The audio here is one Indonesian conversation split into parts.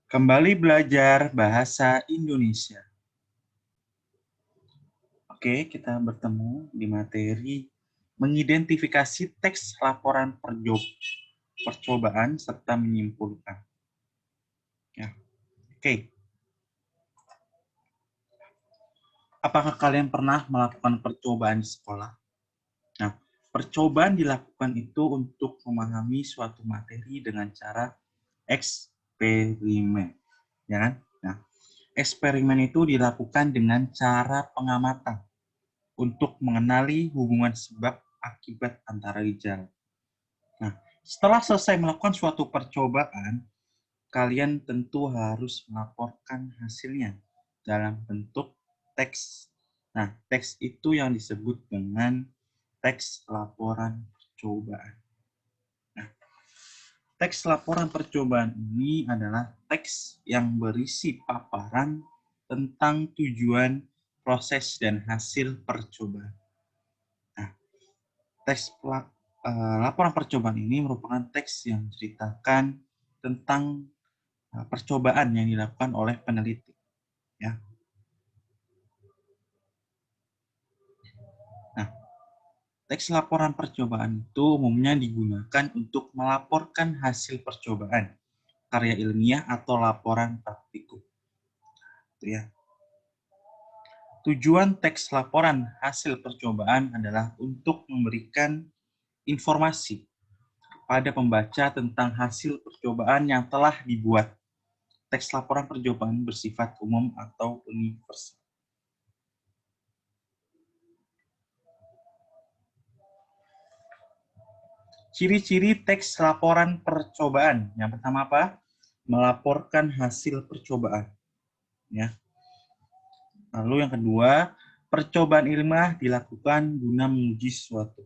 Kembali belajar bahasa Indonesia. Oke, kita bertemu di materi mengidentifikasi teks laporan percobaan serta menyimpulkan. Ya. Oke. Apakah kalian pernah melakukan percobaan di sekolah? Nah, percobaan dilakukan itu untuk memahami suatu materi dengan cara eksperimen. Ya kan? Nah, eksperimen itu dilakukan dengan cara pengamatan untuk mengenali hubungan sebab akibat antara gejala. Nah, setelah selesai melakukan suatu percobaan, kalian tentu harus melaporkan hasilnya dalam bentuk teks. Nah, teks itu yang disebut dengan teks laporan percobaan. Nah, teks laporan percobaan ini adalah teks yang berisi paparan tentang tujuan, proses, dan hasil percobaan. Nah, teks laporan percobaan ini merupakan teks yang menceritakan tentang percobaan yang dilakukan oleh peneliti. Ya. Nah, teks laporan percobaan itu umumnya digunakan untuk melaporkan hasil percobaan, karya ilmiah atau laporan praktikum. Itu ya. Tujuan teks laporan hasil percobaan adalah untuk memberikan informasi pada pembaca tentang hasil percobaan yang telah dibuat. Teks laporan percobaan bersifat umum atau universal. Ciri-ciri teks laporan percobaan. Yang pertama apa? Melaporkan hasil percobaan. Ya. Lalu yang kedua, percobaan ilmiah dilakukan guna menguji sesuatu.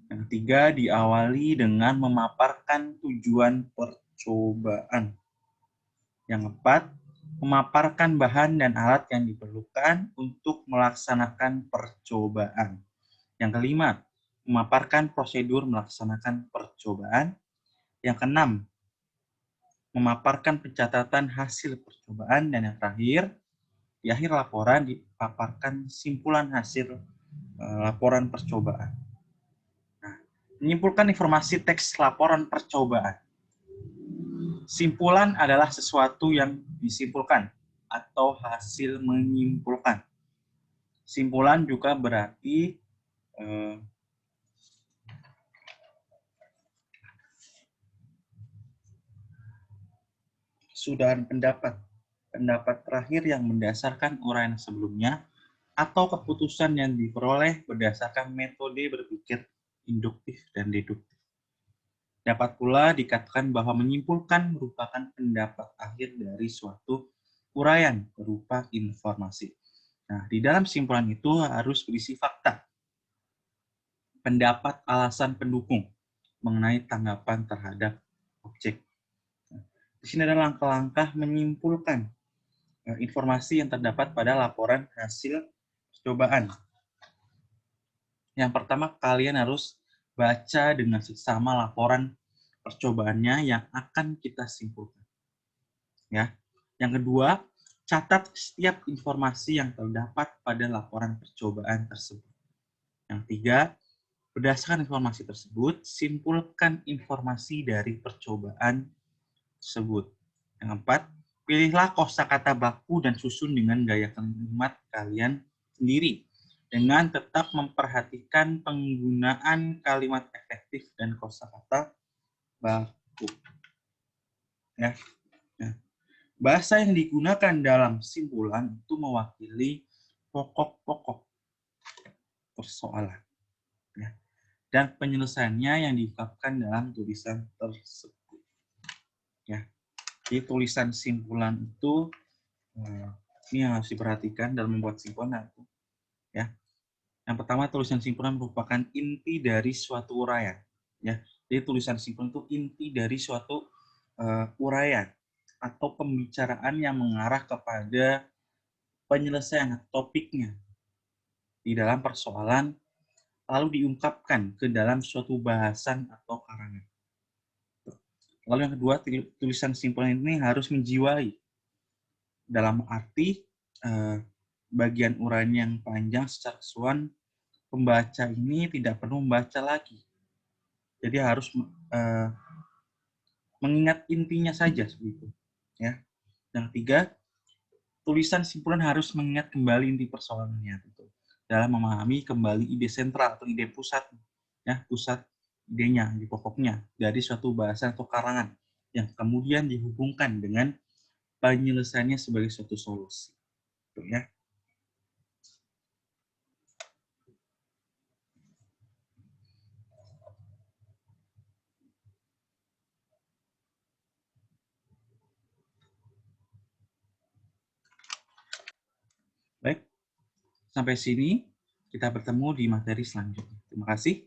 Yang ketiga, diawali dengan memaparkan tujuan percobaan. Yang keempat, memaparkan bahan dan alat yang diperlukan untuk melaksanakan percobaan. Yang kelima, memaparkan prosedur melaksanakan percobaan. Yang keenam, memaparkan pencatatan hasil percobaan. Dan yang terakhir, di akhir laporan dipaparkan simpulan hasil laporan percobaan. Nah, menyimpulkan informasi teks laporan percobaan. Simpulan adalah sesuatu yang disimpulkan atau hasil menyimpulkan. Simpulan juga berarti sudahan pendapat terakhir yang mendasarkan uraian sebelumnya atau keputusan yang diperoleh berdasarkan metode berpikir induktif dan deduktif. Dapat pula dikatakan bahwa menyimpulkan merupakan pendapat akhir dari suatu uraian berupa informasi. Nah, di dalam simpulan itu harus berisi fakta, pendapat, alasan pendukung mengenai tanggapan terhadap objek. Nah, di sini ada langkah-langkah menyimpulkan informasi yang terdapat pada laporan hasil percobaan. Yang pertama, kalian harus baca dengan seksama laporan percobaannya yang akan kita simpulkan. Ya. Yang kedua, catat setiap informasi yang terdapat pada laporan percobaan tersebut. Yang ketiga, berdasarkan informasi tersebut, simpulkan informasi dari percobaan tersebut. Yang keempat, pilihlah kosakata baku dan susun dengan gaya kalimat kalian sendiri dengan tetap memperhatikan penggunaan kalimat efektif dan kosakata baku. Ya. Ya. Bahasa yang digunakan dalam simpulan itu mewakili pokok-pokok persoalan. Ya. Dan penyelesaiannya yang diungkapkan dalam tulisan tersebut. Ya. Jadi tulisan simpulan itu ini yang harus diperhatikan dalam membuat simpulan. Ya. Yang pertama, tulisan simpulan merupakan inti dari suatu uraian. Ya. Jadi tulisan simpulan itu inti dari suatu uraian atau pembicaraan yang mengarah kepada penyelesaian topiknya di dalam persoalan lalu diungkapkan ke dalam suatu bahasan atau karangan. Lalu yang kedua, tulisan simpulan ini harus menjiwai, dalam arti bagian uraian yang panjang secara keseluruhan pembaca ini tidak perlu membaca lagi. Jadi harus mengingat intinya saja seperti itu. Ya. Yang ketiga, tulisan simpulan harus mengingat kembali inti persoalannya gitu, dalam memahami kembali ide sentral atau ide pusat, ya, pusat idenya, di pokoknya dari suatu bahasa atau karangan yang kemudian dihubungkan dengan penyelesaiannya sebagai suatu solusi. Gitu, ya. Baik, sampai sini kita bertemu di materi selanjutnya. Terima kasih.